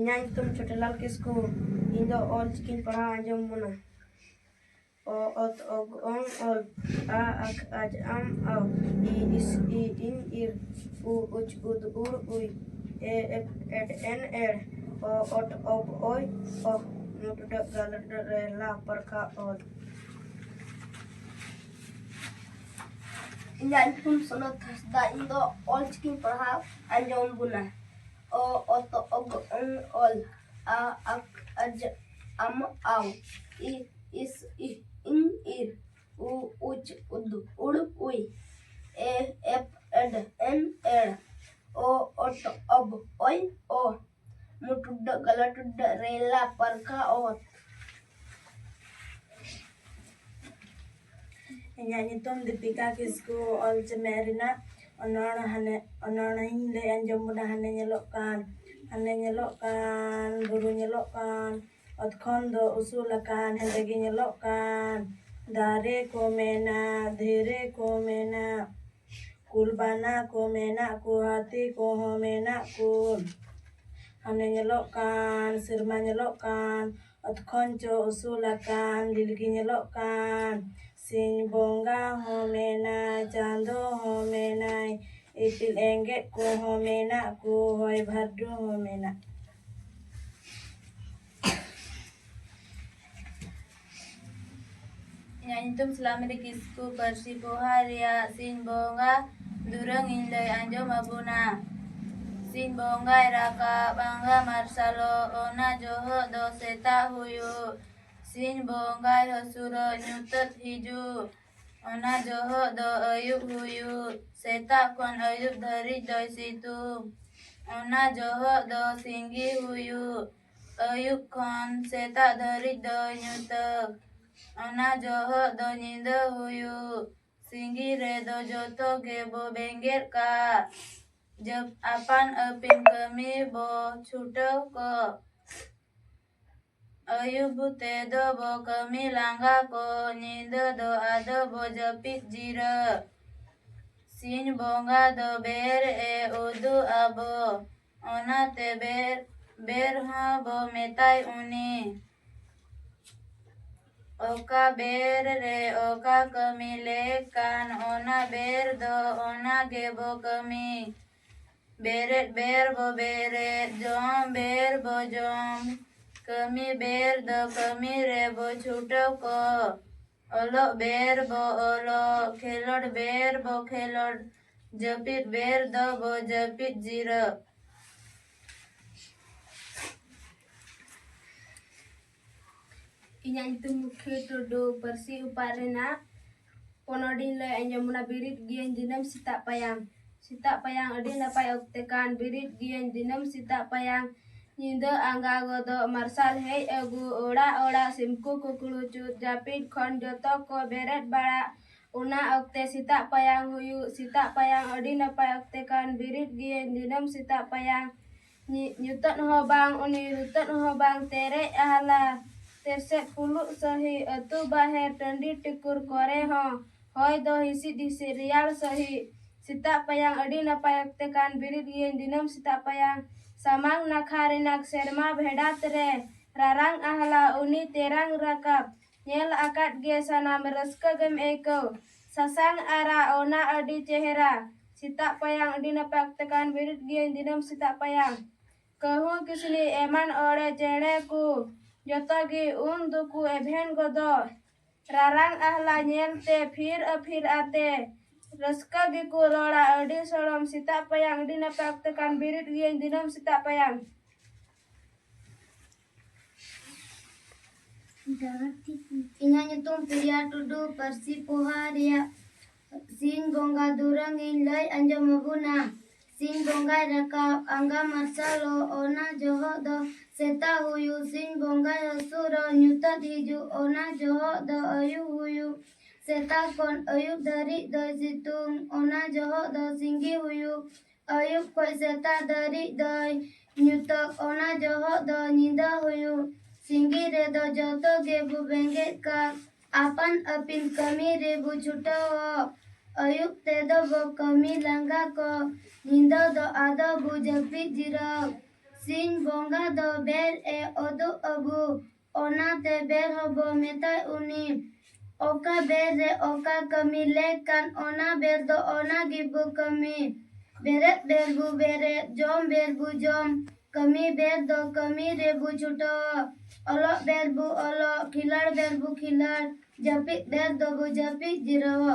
ᱤᱧᱟᱹᱜ ᱧᱩᱛᱩᱢ ᱪᱷᱳᱴᱮᱞᱟᱞ ᱠᱤᱥᱠᱩ ᱤᱧ ᱫᱚ ᱚᱞ ᱪᱤᱠᱤᱧ ᱯᱟᱲᱦᱟᱣ ᱟᱸᱡᱚᱢ ᱵᱚᱱᱟ ᱚ ᱚᱛ ᱚᱜ ᱚᱝ ᱚᱞ ᱟ ᱟᱠ ᱟᱡ ᱟᱢ ᱟᱣ ই ইস ই ইন ইর উ উচ উদ উড় উই এ এফ এড এন এড ও অট অব ওই অ মুট ড গাল ড রে লা পারখা অল ᱤᱧᱟᱹᱜ ᱧᱩᱛᱩᱢ ᱥᱚᱱᱚᱛ ᱦᱟᱸᱥᱫᱟ ᱤᱧ ᱫᱚ ᱚᱞ ᱪᱤᱠᱤᱧ ᱯᱟᱲᱦᱟᱣ ᱟᱸᱡᱚᱢ ᱵᱚᱱᱟ ᱚ ᱚᱛ ᱚᱜ ᱚᱝ ᱚᱞ ᱟ ᱟᱠ ᱟᱡ ᱟᱢ ᱟᱣ ই ইস ই ইন ইর উ উচ উদ উড় উই এ এফ এড এন এড ও অট অব ওই ও মুট ড গাল ড রে লা পারখা অল ᱤᱧᱟᱹᱜ ᱧᱩᱛᱩᱢ ᱫᱤᱯᱤᱠᱟ ᱠᱤᱥᱠᱩ ᱚᱞ ᱪᱮᱢᱮᱫ ᱨᱮᱱᱟᱜ ᱚᱱᱚᱬᱦᱮᱧ ᱞᱟᱹᱭ ᱟᱸᱡᱚᱢ ᱵᱚᱱᱟ ᱦᱟᱱᱮ ᱧᱮᱞᱚᱜ ᱠᱟᱱ ᱵᱩᱨᱩ ᱧᱮᱞᱚᱜ ᱠᱟᱱ ᱚᱛ ᱠᱷᱚᱱ ᱫᱚ ᱩᱥᱩᱞ ᱟᱠᱟᱱ ᱦᱮᱸᱫᱮ ᱜᱮ ᱧᱮᱞᱚᱜ ᱠᱟᱱ ᱫᱟᱨᱮ ᱠᱚ ᱢᱮᱱᱟᱜ ᱫᱷᱤᱨᱤ ᱠᱚ ᱢᱮᱱᱟᱜ ᱠᱩᱞ ᱵᱟᱱᱟ ᱠᱚ ᱢᱮᱱᱟᱜ ᱠᱚ ᱦᱟᱹᱛᱤ ᱠᱚᱦᱚᱸ ᱢᱮᱱᱟᱜ ᱠᱚ ᱦᱟᱱᱮ ᱧᱮᱞᱚᱜ ᱠᱟᱱ ᱥᱮᱨᱢᱟ ᱧᱮᱞᱚᱜ ᱠᱟᱱ ᱚᱛ ᱠᱷᱚᱱ ᱪᱚ ᱩᱥᱩᱞ ᱟᱠᱟᱱ ᱞᱤᱞᱜᱤ ᱧᱮᱞᱚᱜ ᱠᱟᱱ ᱥᱤᱧ ᱵᱚᱸᱜᱟ ᱦᱚᱸ ᱢᱮᱱᱟᱭ ᱪᱟᱸᱫᱳ ᱦᱚᱸ ᱢᱮᱱᱟᱭ ᱤᱯᱤᱞ ᱮᱸᱜᱮᱞ ᱠᱚᱦᱚᱸ ᱢᱮᱱᱟᱜ ᱠᱚ ᱦᱚᱭ ᱵᱷᱟᱨᱰᱩ ᱦᱚᱸ ᱢᱮᱱᱟᱜ ᱤᱧᱟᱹᱜ ᱧᱩᱛᱩᱢ ᱥᱞᱟᱢᱤᱨᱤ ᱠᱤᱥᱠᱩ ᱯᱟᱹᱨᱥᱤ ᱯᱚᱦᱟ ᱨᱮᱭᱟᱜ ᱥᱤᱧ ᱵᱚᱸᱜᱟ ᱫᱩᱨᱟᱹᱝ ᱤᱧ ᱞᱟᱹᱭ ᱟᱸᱡᱚᱢ ᱟᱵᱚᱱᱟ ᱥᱤᱧ ᱵᱚᱸᱜᱟᱭ ᱨᱟᱠᱟᱵ ᱟᱸᱜᱟ ᱢᱟᱨᱥᱟᱞᱚᱜ ᱚᱱᱟ ᱡᱚᱦᱚᱜ ᱫᱚ ᱥᱮᱛᱟᱜ ᱦᱩᱭᱩᱜ ᱥᱤᱧ ᱵᱚᱸᱜᱟᱭ ᱦᱟᱹᱥᱩᱨᱚᱜ ᱧᱩᱛᱟᱹᱛ ᱦᱤᱡᱩᱜ ᱚᱱᱟ ᱡᱚᱦᱚᱜ ᱫᱚ ᱟᱹᱭᱩᱵ ᱦᱩᱭᱩᱜ ᱥᱮᱛᱟᱜ ᱠᱷᱚᱱ ᱟᱹᱭᱩᱵ ᱫᱷᱟᱹᱨᱤᱡ ᱫᱚᱭ ᱥᱤᱛᱩᱝ ᱚᱱᱟ ᱡᱚᱦᱚᱜ ᱫᱚ ᱥᱤᱸᱜᱤ ᱦᱩᱭᱩᱜ ᱟᱹᱭᱩᱵ ᱠᱷᱚᱱ ᱥᱮᱛᱟᱜ ᱫᱷᱟᱹᱨᱤᱡ ᱫᱚᱭ ᱧᱩᱛᱟᱹᱛ ᱚᱱᱟ ᱡᱚᱦᱚᱜ ᱫᱚ ᱧᱤᱫᱟᱹ ᱦᱩᱭᱩᱜ ᱥᱤᱸᱜᱤ ᱨᱮᱫᱚ ᱡᱚᱛᱚ ᱜᱮᱵᱚ ᱵᱮᱸᱜᱮᱫ ᱠᱟᱜ ᱟᱯᱟᱱ ᱟᱹᱯᱤᱱ ᱠᱟᱹᱢᱤ ᱵᱚ ᱪᱷᱩᱴᱟᱹᱣ ᱠᱚᱜ ᱟᱹᱭᱩᱵ ᱛᱮᱫᱚ ᱵᱚ ᱠᱟᱹᱢᱤ ᱞᱟᱸᱜᱟ ᱠᱚᱜ ᱧᱤᱫᱟᱹ ᱫᱚ ᱟᱫᱚ ᱵᱚ ᱡᱟᱹᱯᱤᱫ ᱡᱤᱨᱟᱹᱜ ᱥᱤᱧ ᱵᱚᱸᱜᱟ ᱫᱚ ᱵᱮᱨ ᱮ ᱩᱫᱩᱜ ᱟᱵᱚ ᱚᱱᱟᱛᱮ ᱵᱮᱨ ᱦᱚᱸ ᱵᱚ ᱢᱮᱛᱟᱭ ᱩᱱᱤ ᱚᱠᱟ ᱵᱮᱨ ᱨᱮ ᱚᱠᱟ ᱠᱟᱹᱢᱤ ᱞᱮᱠᱟᱱ ᱚᱱᱟ ᱵᱮᱨ ᱫᱚ ᱚᱱᱟ ᱜᱮᱵᱚ ᱠᱟᱹᱢᱤ ᱵᱮᱨᱮᱫ ᱵᱮᱨ ᱵᱚ ᱵᱮᱨᱮᱫ ᱡᱚᱢ ᱵᱮᱨ ᱵᱚ ᱡᱚᱢ ᱠᱟᱹᱢᱤ ᱵᱮᱨ ᱫᱚ ᱠᱟᱹᱢᱤ ᱨᱮᱵᱚ ᱪᱷᱩᱴᱟᱹᱣ ᱠᱚᱜ ᱚᱞᱚᱜ ᱵᱮᱨ ᱵᱚ ᱚᱞᱚᱜ ᱠᱷᱮᱞᱳᱰ ᱵᱮᱨ ᱵᱚ ᱠᱷᱮᱞᱳᱰ ᱡᱟᱹᱯᱤᱫ ᱵᱮᱨ ᱫᱚ ᱵᱚ ᱡᱟᱹᱯᱤᱫ ᱡᱤᱨᱟᱹᱜ ᱤᱧᱟᱹᱜ ᱧᱩᱛᱩᱢ ᱢᱩᱠᱷᱤ ᱴᱩᱰᱩ ᱯᱟᱹᱨᱥᱤ ᱩᱯᱟᱜ ᱨᱮᱱᱟᱜ ᱯᱚᱱᱚᱰᱤᱧ ᱞᱟᱹᱭ ᱟᱸᱡᱚᱢ ᱵᱚᱱᱟ ᱵᱤᱨᱤᱫ ᱜᱤᱭᱟᱹᱧ ᱫᱤᱱᱟᱹᱢ ᱥᱮᱛᱟᱜ ᱯᱟᱭᱟᱝ ᱟᱹᱰᱤ ᱱᱟᱯᱟᱭ ᱚᱠᱛᱮ ᱠᱟᱱ ᱵᱤᱨᱤᱫ ᱜᱤᱭᱟᱹᱧ ᱫᱤᱱᱟᱹᱢ ᱥᱮᱛᱟᱜ ᱯᱟᱭᱟᱝ ᱧᱤᱫᱟᱹ ᱟᱸᱜᱟ ᱜᱚᱫᱚᱜ ᱢᱟᱨᱥᱟᱞ ᱦᱮᱡ ᱟᱹᱜᱩ ᱚᱲᱟᱜ ᱚᱲᱟᱜ ᱥᱤᱢᱠᱩ ᱠᱩᱠᱲᱩ ᱪᱩᱛ ᱡᱟᱹᱯᱤᱫ ᱠᱷᱚᱱ ᱡᱚᱛᱚ ᱠᱚ ᱵᱮᱨᱮᱫ ᱵᱟᱲᱟᱜ ᱚᱱᱟ ᱚᱠᱛᱮ ᱥᱮᱛᱟᱜ ᱯᱟᱭᱟᱝ ᱦᱩᱭᱩᱜ ᱥᱮᱛᱟᱜ ᱯᱟᱭᱟᱝ ᱟᱹᱰᱤ ᱱᱟᱯᱟᱭ ᱚᱠᱛᱮ ᱠᱟᱱ ᱵᱤᱨᱤᱫ ᱜᱤᱭᱟᱹᱧ ᱫᱤᱱᱟᱹᱢ ᱥᱮᱛᱟᱜ ᱯᱟᱭᱟᱝ ᱧᱩᱛᱟᱹᱛ ᱦᱚᱸ ᱵᱟᱝ ᱩᱱᱤ ᱨᱩᱛᱟᱹᱛ ᱦᱚᱸ ᱵᱟᱝ ᱛᱮᱨᱮᱡ ᱟᱦᱞᱟ ᱛᱮᱨᱥᱮᱫ ᱯᱷᱩᱞᱩᱜ ᱥᱟᱺᱦᱤᱡ ᱟᱹᱛᱩ ᱵᱟᱦᱮᱨ ᱴᱟᱺᱰᱤ ᱴᱤᱠᱩᱨ ᱠᱚᱨᱮ ᱦᱚᱸ ᱦᱚᱭ ᱫᱚ ᱦᱤᱥᱤᱫ ᱦᱤᱥᱤᱫ ᱨᱮᱭᱟᱲ ᱥᱟᱺᱦᱤᱡ ᱥᱮᱛᱟᱜ ᱯᱟᱭᱟᱝ ᱟᱹᱰᱤ ᱱᱟᱯᱟᱭ ᱚᱠᱛᱮ ᱠᱟᱱ ᱵᱤᱨᱤᱫ ᱜᱤᱭᱟᱹᱧ ᱫᱤᱱᱟᱹᱢ ᱥᱮᱛᱟᱜ ᱯᱟᱭᱟᱝ ᱥᱟᱢᱟᱝ ᱱᱟᱠᱷᱟ ᱨᱮᱱᱟᱜ ᱥᱮᱨᱢᱟ ᱵᱷᱮᱰᱟᱛ ᱨᱮ ᱨᱟᱨᱟᱝ ᱟᱦᱞᱟ ᱩᱱᱤ ᱛᱮᱨᱟᱝ ᱨᱟᱠᱟᱵ ᱧᱮᱞ ᱟᱠᱟᱫ ᱜᱮ ᱥᱟᱱᱟᱢ ᱨᱟᱹᱥᱠᱟᱹ ᱜᱮᱢ ᱟᱹᱭᱠᱟᱹᱣ ᱥᱟᱥᱟᱝ ᱟᱨᱟᱜ ᱚᱱᱟ ᱟᱹᱰᱤ ᱪᱮᱦᱨᱟ ᱥᱮᱛᱟᱜ ᱯᱟᱭᱟᱝ ᱟᱹᱰᱤ ᱱᱟᱯᱟᱭ ᱚᱠᱛᱮ ᱠᱟᱱ ᱵᱤᱨᱤᱫ ᱜᱤᱭᱟᱹᱧ ᱫᱤᱱᱟᱹᱢ ᱥᱮᱛᱟᱜ ᱯᱟᱭᱟᱝ ᱠᱟᱹᱦᱩ ᱠᱤᱥᱱᱤ ᱮᱢᱟᱱ ᱚᱲᱮ ᱪᱮᱬᱮ ᱠᱚ ᱡᱚᱛᱚ ᱜᱮ ᱩᱱ ᱫᱚᱠᱚ ᱮᱵᱷᱮᱱ ᱜᱚᱫᱚᱜ ᱨᱟᱨᱟᱝ ᱟᱦᱞᱟ ᱧᱮᱞᱛᱮ ᱯᱷᱤᱨ ᱟᱹᱯᱷᱤᱨ ᱟᱛᱮ ᱨᱟᱹᱥᱠᱟᱹ ᱜᱮᱠᱚ ᱨᱚᱲᱟ ᱟᱹᱰᱤ ᱥᱚᱲᱚᱢ ᱥᱮᱛᱟᱜ ᱯᱟᱭᱟᱝ ᱟᱹᱰᱤ ᱱᱟᱯᱟᱭ ᱚᱠᱛᱮ ᱠᱟᱱ ᱵᱤᱨᱤᱫ ᱜᱤᱭᱟᱹᱧ ᱫᱤᱱᱟᱹᱢ ᱥᱮᱛᱟᱜ ᱯᱟᱭᱟᱝ ᱤᱧᱟᱹᱜ ᱧᱩᱛᱩᱢ ᱯᱨᱤᱭᱟ ᱴᱩᱰᱩ ᱯᱟᱹᱨᱥᱤ ᱯᱚᱦᱟ ᱨᱮᱭᱟᱜ ᱥᱤᱧ ᱵᱚᱸᱜᱟ ᱫᱩᱨᱟᱹᱝ ᱤᱧ ᱞᱟᱹᱭ ᱟᱸᱡᱚᱢ ᱟᱵᱚᱱᱟ ᱥᱤᱧ ᱵᱚᱸᱜᱟᱭ ᱨᱟᱠᱟᱵ ᱟᱸᱜᱟ ᱢᱟᱨᱥᱟᱞᱚᱜ ᱚᱱᱟ ᱡᱚᱦᱚᱜ ᱫᱚ ᱥᱮᱛᱟᱜ ᱦᱩᱭᱩᱜ ᱥᱤᱧ ᱵᱚᱸᱜᱟᱭ ᱦᱟᱹᱥᱩᱨᱚᱜ ᱧᱩᱛᱟᱹᱛ ᱦᱤᱡᱩᱜ ᱚᱱᱟ ᱡᱚᱦᱚᱜ ᱫᱚ ᱟᱹᱭᱩᱵ ᱦᱩᱭᱩᱜ ᱥᱮᱛᱟᱜ ᱠᱷᱚᱱ ᱟᱹᱭᱩᱵ ᱫᱷᱟᱹᱨᱤᱡ ᱫᱚᱭ ᱥᱤᱛᱩᱝ ᱚᱱᱟ ᱡᱚᱦᱚᱜ ᱫᱚ ᱥᱤᱸᱜᱤ ᱦᱩᱭᱩᱜ ᱟᱹᱭᱩᱵ ᱠᱷᱚᱱ ᱥᱮᱛᱟᱜ ᱫᱷᱟᱹᱨᱤᱡ ᱫᱚᱭ ᱧᱩᱛᱟᱹᱛ ᱚᱱᱟ ᱡᱚᱦᱚᱜ ᱫᱚ ᱧᱤᱫᱟᱹ ᱦᱩᱭᱩᱜ ᱥᱤᱸᱜᱤ ᱨᱮᱫᱚ ᱡᱚᱛᱚ ᱜᱮᱵᱚ ᱵᱮᱸᱜᱮᱫ ᱠᱟᱜ ᱟᱯᱟᱱ ᱟᱹᱯᱤᱱ ᱠᱟᱹᱢᱤ ᱨᱮᱵᱚ ᱪᱷᱩᱴᱟᱹᱣᱚᱜ ᱟᱹᱭᱩᱵ ᱛᱮᱫᱚ ᱵᱚ ᱠᱟᱹᱢᱤ ᱞᱟᱸᱜᱟ ᱠᱚᱜ ᱧᱤᱫᱟᱹ ᱫᱚ ᱟᱫᱚ ᱵᱚ ᱡᱟᱹᱯᱤᱫ ᱡᱤᱨᱟᱹᱜ ᱥᱤᱧ ᱵᱚᱸᱜᱟ ᱫᱚ ᱵᱮᱨ ᱮ ᱚᱫᱚᱜ ᱟᱵᱚ ᱚᱱᱟᱛᱮ ᱵᱮᱨ ᱦᱚᱸᱵᱚ ᱢᱮᱛᱟᱭ ᱩᱱᱤ ᱚᱠᱟ ᱵᱮᱨ ᱨᱮ ᱚᱠᱟ ᱠᱟᱹᱢᱤ ᱞᱮᱠᱟᱱ ᱚᱱᱟ ᱵᱮᱨ ᱫᱚ ᱚᱱᱟ ᱜᱮᱵᱚ ᱠᱟᱹᱢᱤ ᱵᱮᱨᱮᱫ ᱵᱮᱨ ᱵᱚ ᱵᱮᱨᱮᱫ ᱡᱚᱢ ᱵᱮᱨ ᱵᱚ ᱡᱚᱢ ᱠᱟᱹᱢᱤ ᱵᱮᱨ ᱫᱚ ᱠᱟᱹᱢᱤ ᱨᱮ ᱵᱚ ᱪᱷᱩᱴᱟᱹᱣᱟ ᱚᱞᱚᱜ ᱵᱮᱨ ᱵᱚ ᱚᱞᱚᱜ ᱠᱷᱤᱞᱟᱲ ᱵᱮᱨ ᱵᱚ ᱠᱷᱤᱞᱟᱲ ᱡᱟᱹᱯᱤᱫ ᱵᱮᱨ ᱫᱚ ᱵᱚ ᱡᱟᱹᱯᱤᱫ ᱡᱤᱨᱟᱹᱣᱟ